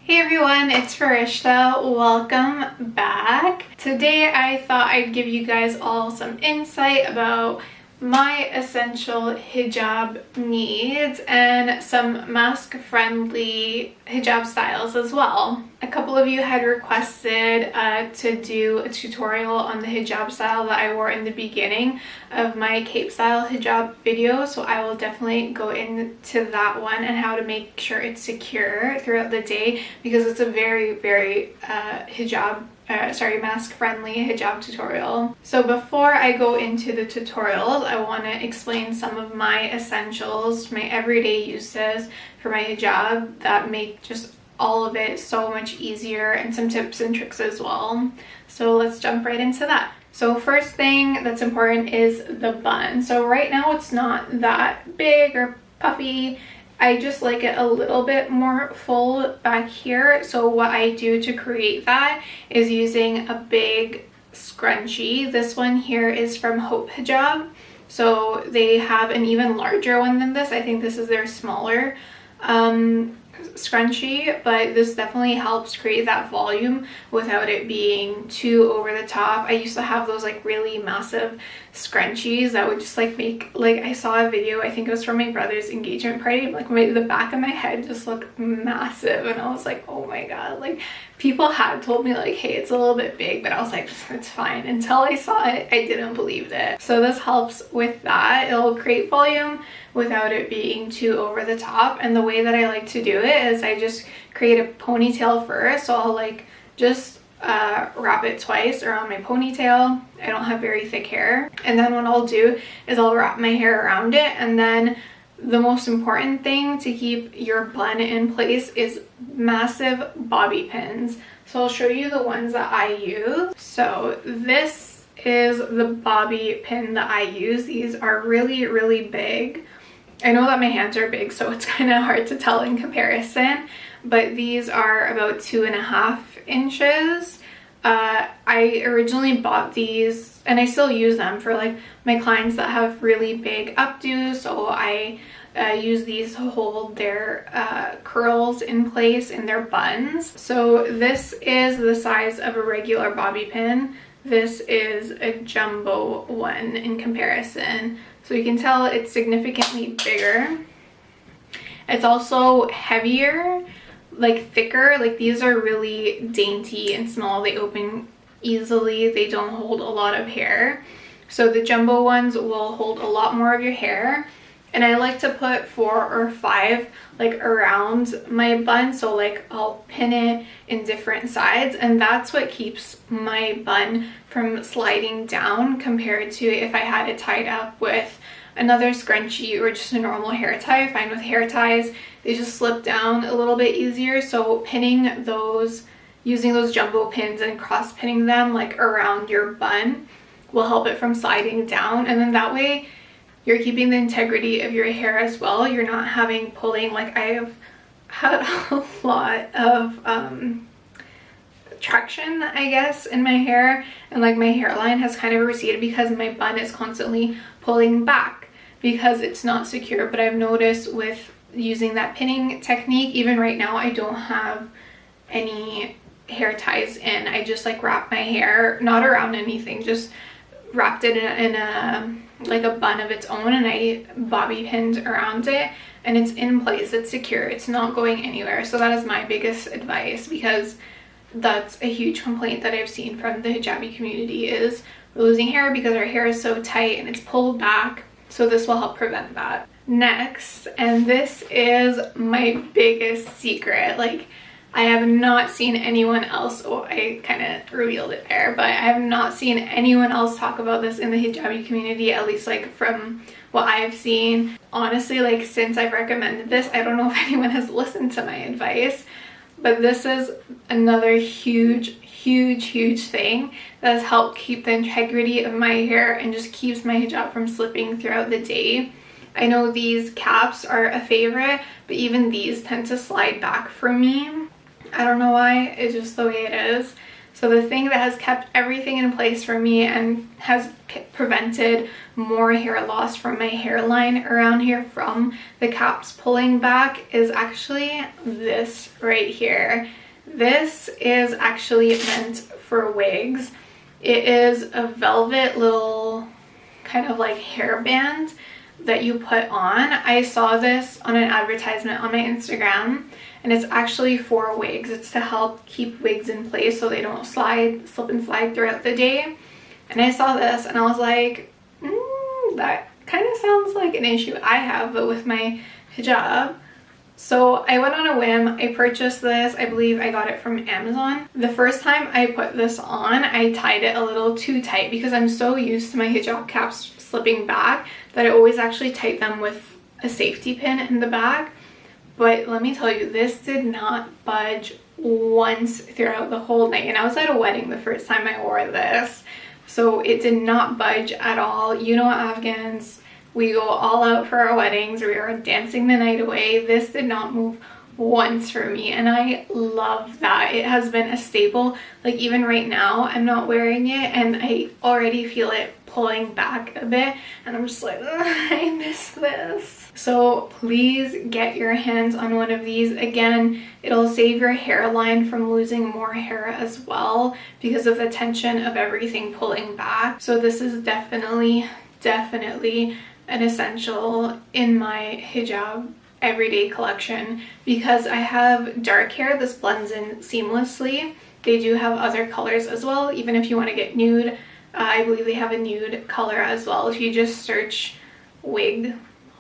Hey everyone, it's Farishta. Welcome back. Today I thought I'd give you guys all some insight about my essential hijab needs and some mask-friendly hijab styles as well. A couple of you had requested to do a tutorial on the hijab style that I wore in the beginning of my cape style hijab video, so I will definitely go into that one and how to make sure it's secure throughout the day, because it's a very mask-friendly hijab tutorial. So before I go into the tutorials, I want to explain some of my essentials, my everyday uses for my hijab that make just all of it so much easier, and some tips and tricks as well. So let's jump right into that. So first thing that's important is the bun. So right now it's not that big or puffy. I just like it a little bit more full back here. So what I do to create that is using a big scrunchie. This one here is from Hope Hijab. So they have an even larger one than this. I think this is their smaller scrunchie, but this definitely helps create that volume without it being too over the top. I used to have those like really massive scrunchies that would just like make, like, I saw a video, I think it was from my brother's engagement party, like the back of my head just looked massive, and I was like, oh my god, like people had told me like, hey, it's a little bit big, but I was like, it's fine. Until I saw it, I didn't believe it. So this helps with that. It'll create volume without it being too over the top. And the way that I like to do it is I just create a ponytail first. So I'll like just wrap it twice around my ponytail. I don't have very thick hair. And then what I'll do is I'll wrap my hair around it, and then the most important thing to keep your bun in place is massive bobby pins. So I'll show you the ones that I use. So this is the bobby pin that I use. These are really big. I know that my hands are big, so it's kind of hard to tell in comparison, but these are about 2.5 inches. I originally bought these, and I still use them for like my clients that have really big updos, so I use these to hold their curls in place in their buns. So this is the size of a regular bobby pin. This is a jumbo one in comparison. So you can tell it's significantly bigger. It's also heavier, like thicker. Like these are really dainty and small. They open easily. They don't hold a lot of hair. So the jumbo ones will hold a lot more of your hair. And I like to put 4 or 5 like around my bun, so like I'll pin it in different sides, and that's what keeps my bun from sliding down compared to if I had it tied up with another scrunchie or just a normal hair tie. I find with hair ties they just slip down a little bit easier, so pinning those, using those jumbo pins and cross pinning them like around your bun will help it from sliding down, and then that way you're keeping the integrity of your hair as well. You're not having pulling, like I have had a lot of traction, I guess, in my hair, and like my hairline has kind of receded because my bun is constantly pulling back because it's not secure. But I've noticed with using that pinning technique, even right now I don't have any hair ties in. I just like wrap my hair, not around anything, just wrapped it in a like a bun of its own, and I bobby pinned around it, and it's in place, it's secure, it's not going anywhere. So that is my biggest advice, because that's a huge complaint that I've seen from the hijabi community, is losing hair because our hair is so tight and it's pulled back. So this will help prevent that. Next, and this is my biggest secret, like I have not seen anyone else, oh, I kind of revealed it there, but I have not seen anyone else talk about this in the hijabi community, at least like from what I've seen. Honestly, like since I've recommended this, I don't know if anyone has listened to my advice, but this is another huge thing that has helped keep the integrity of my hair and just keeps my hijab from slipping throughout the day. I know these caps are a favorite, but even these tend to slide back for me. I don't know why, it's just the way it is. So the thing that has kept everything in place for me and has prevented more hair loss from my hairline around here from the caps pulling back is actually this right here. This is actually meant for wigs. It is a velvet little kind of like hairband that you put on. I saw this on an advertisement on my Instagram, and it's actually for wigs. It's to help keep wigs in place so they don't slip and slide throughout the day. And I saw this and I was like, that kind of sounds like an issue I have, but with my hijab. So I went on a whim, I purchased this. I believe I got it from Amazon. The first time I put this on, I tied it a little too tight because I'm so used to my hijab caps slipping back that I always actually tighten them with a safety pin in the back. But let me tell you, this did not budge once throughout the whole night. And I was at a wedding the first time I wore this. So it did not budge at all. You know, Afghans, we go all out for our weddings. We are dancing the night away. This did not move once for me, and I love that. It has been a staple. Like even right now, I'm not wearing it and I already feel it pulling back a bit, and I'm just like, I miss this. So please get your hands on one of these. Again, it'll save your hairline from losing more hair as well because of the tension of everything pulling back. So this is definitely an essential in my hijab everyday collection. Because I have dark hair, this blends in seamlessly. They do have other colors as well, even if you want to get nude. I believe they have a nude color as well. If you just search wig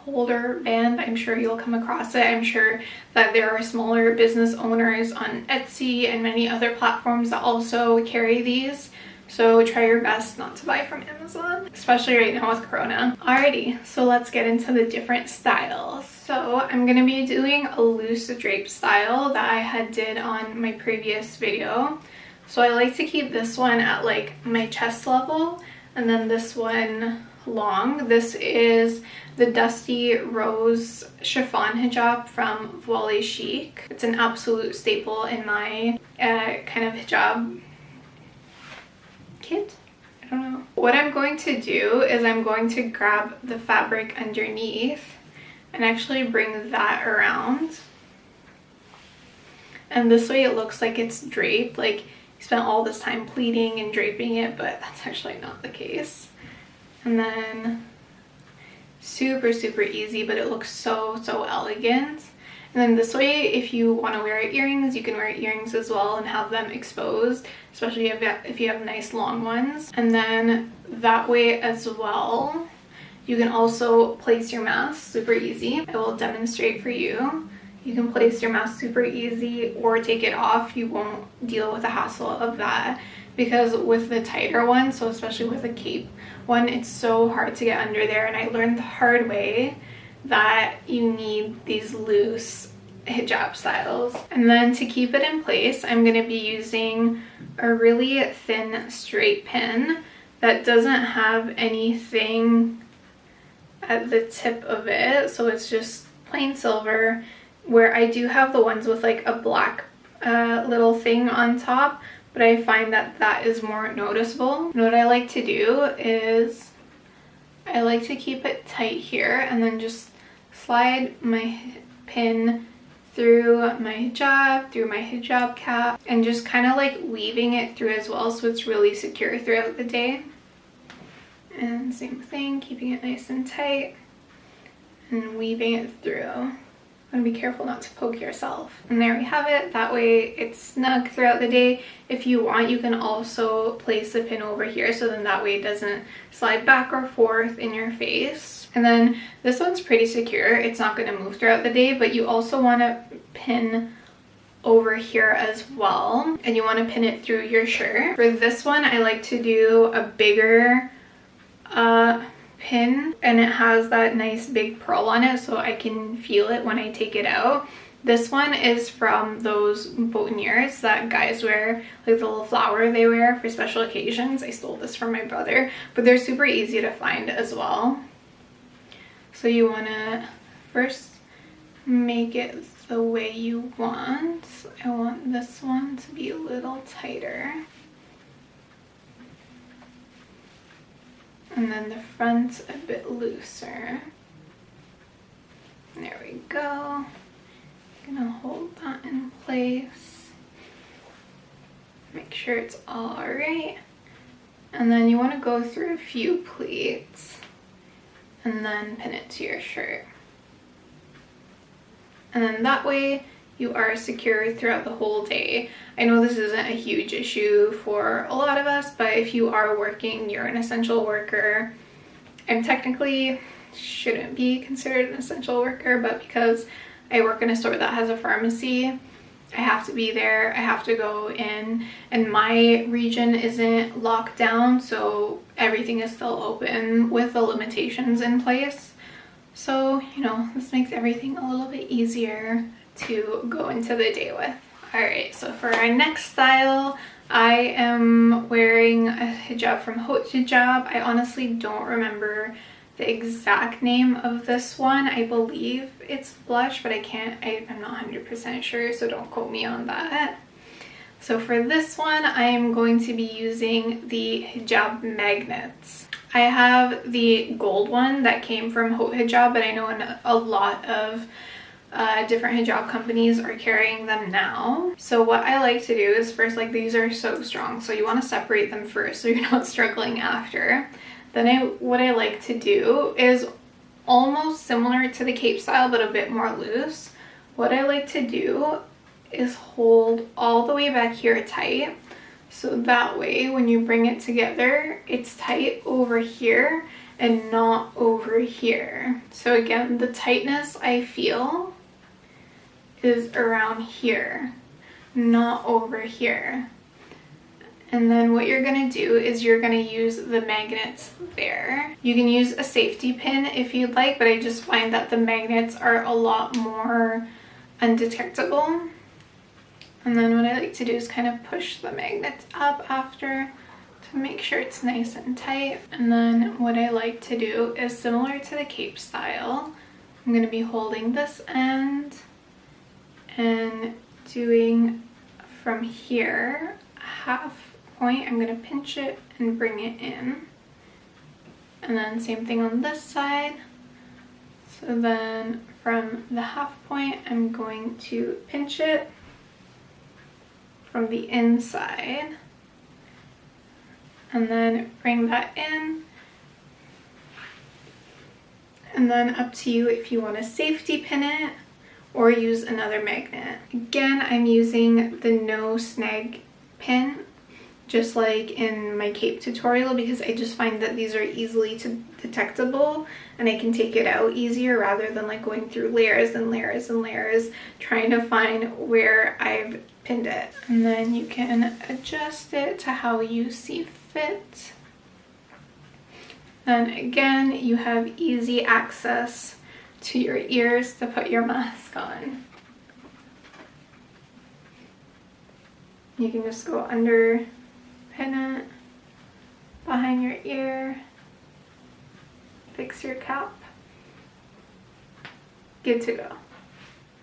holder band, I'm sure you'll come across it. I'm sure that there are smaller business owners on Etsy and many other platforms that also carry these. So try your best not to buy from Amazon, especially right now with Corona. Alrighty, so let's get into the different styles. So I'm going to be doing a loose drape style that I had did on my previous video. So I like to keep this one at like my chest level, and then this one long. This is the Dusty Rose Chiffon Hijab from Voile Chic. It's an absolute staple in my kind of hijab kit. I don't know. What I'm going to do is I'm going to grab the fabric underneath and actually bring that around. And this way it looks like it's draped, like you spent all this time pleating and draping it, but that's actually not the case. And then super easy, but it looks so elegant. And then this way, if you want to wear earrings, you can wear earrings as well and have them exposed, especially if you have nice long ones. And then that way as well, you can also place your mask super easy. I will demonstrate for you. You can place your mask super easy or take it off. You won't deal with the hassle of that, because with the tighter one, so especially with the cape one, it's so hard to get under there. And I learned the hard way that you need these loose hijab styles. And then to keep it in place, I'm going to be using a really thin straight pin that doesn't have anything at the tip of it, so it's just plain silver, where I do have the ones with like a black little thing on top, but I find that that is more noticeable. And what I like to do is I like to keep it tight here and then just slide my pin through my hijab cap, and just kind of like weaving it through as well, so it's really secure throughout the day. And same thing, keeping it nice and tight and weaving it through. And be careful not to poke yourself. And there we have it. That way it's snug throughout the day. If you want, you can also place the pin over here, so then that way it doesn't slide back or forth in your face. And then this one's pretty secure. It's not going to move throughout the day, but you also want to pin over here as well. And you want to pin it through your shirt. For this one, I like to do a bigger pin, and it has that nice big pearl on it, so I can feel it when I take it out. This one is from those boutonnieres that guys wear, like the little flower they wear for special occasions. I stole this from my brother, but they're super easy to find as well. So you want to first make it the way you want. I want this one to be a little tighter. and then the front's a bit looser. There we go. Gonna hold that in place. Make sure it's all right. And then you want to go through a few pleats and then pin it to your shirt. And then that way you are secure throughout the whole day. I know this isn't a huge issue for a lot of us, but if you are working, you're an essential worker. I'm technically shouldn't be considered an essential worker, but because I work in a store that has a pharmacy, I have to be there, I have to go in, and my region isn't locked down, so everything is still open with the limitations in place. So, you know, this makes everything a little bit easier to go into the day with. Alright, so for our next style, I am wearing a hijab from Hijab. I honestly don't remember the exact name of this one. I believe it's blush, but I'm not 100% sure, so don't quote me on that. So for this one, I am going to be using the hijab magnets. I have the gold one that came from Hijab, but I know a lot of different hijab companies are carrying them now. So what I like to do is first, like, these are so strong, so you want to separate them first so you're not struggling after. Then what I like to do is almost similar to the cape style but a bit more loose. What I like to do is hold all the way back here tight, so that way when you bring it together it's tight over here and not over here. So again, the tightness I feel is around here, not over here. And then what you're going to do is you're going to use the magnets there. You can use a safety pin if you'd like, but I just find that the magnets are a lot more undetectable. And then what I like to do is kind of push the magnets up after to make sure it's nice and tight. And then what I like to do is similar to the cape style. I'm going to be holding this end and doing from here half point. I'm going to pinch it and bring it in, and then same thing on this side. So then from the half point I'm going to pinch it from the inside and then bring that in, and then up to you if you want to safety pin it or use another magnet. Again, I'm using the no snag pin just like in my cape tutorial, because I just find that these are easily detectable and I can take it out easier rather than like going through layers and layers and layers trying to find where I've pinned it. And then you can adjust it to how you see fit. Then again, you have easy access to your ears to put your mask on. You can just go under, pin it behind your ear, fix your cap, good to go.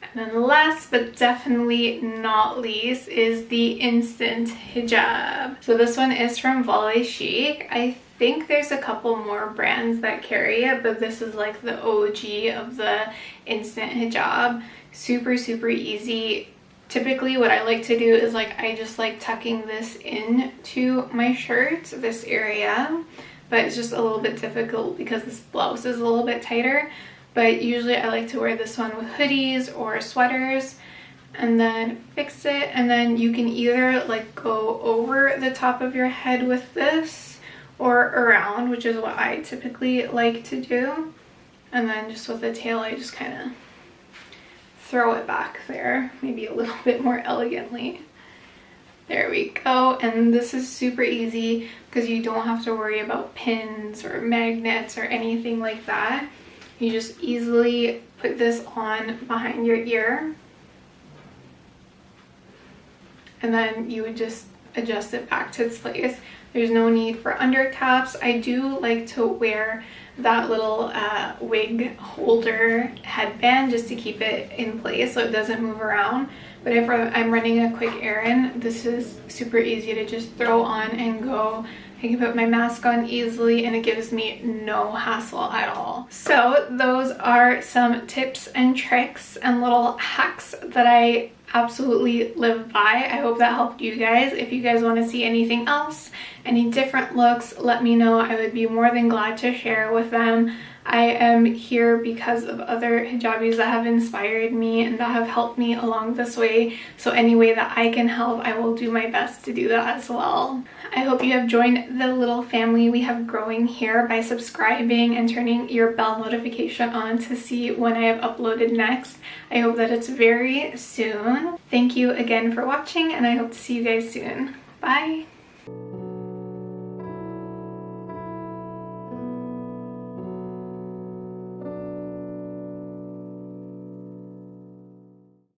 And then last but definitely not least is the instant hijab. So this one is from Volley Chic. I think there's a couple more brands that carry it, but this is like the OG of the instant hijab. Super, super easy. Typically what I like to do is like I just like tucking this into my shirt, this area, but it's just a little bit difficult because this blouse is a little bit tighter. But usually I like to wear this one with hoodies or sweaters and then fix it. And then you can either like go over the top of your head with this or around, which is what I typically like to do. And then just with the tail, I just kind of throw it back there, maybe a little bit more elegantly. There we go. And this is super easy because you don't have to worry about pins or magnets or anything like that. You just easily put this on behind your ear and then you would just adjust it back to its place. There's no need for undercaps. I do like to wear that little wig holder headband just to keep it in place so it doesn't move around. But if I'm running a quick errand, this is super easy to just throw on and go I can put my mask on easily, and it gives me no hassle at all. So those are some tips and tricks and little hacks that I absolutely live by. I hope that helped you guys. If you guys want to see anything else, any different looks, let me know. I would be more than glad to share with them. I am here because of other hijabis that have inspired me and that have helped me along this way. So any way that I can help, I will do my best to do that as well. I hope you have joined the little family we have growing here by subscribing and turning your bell notification on to see when I have uploaded next. I hope that it's very soon. Thank you again for watching, and I hope to see you guys soon. Bye!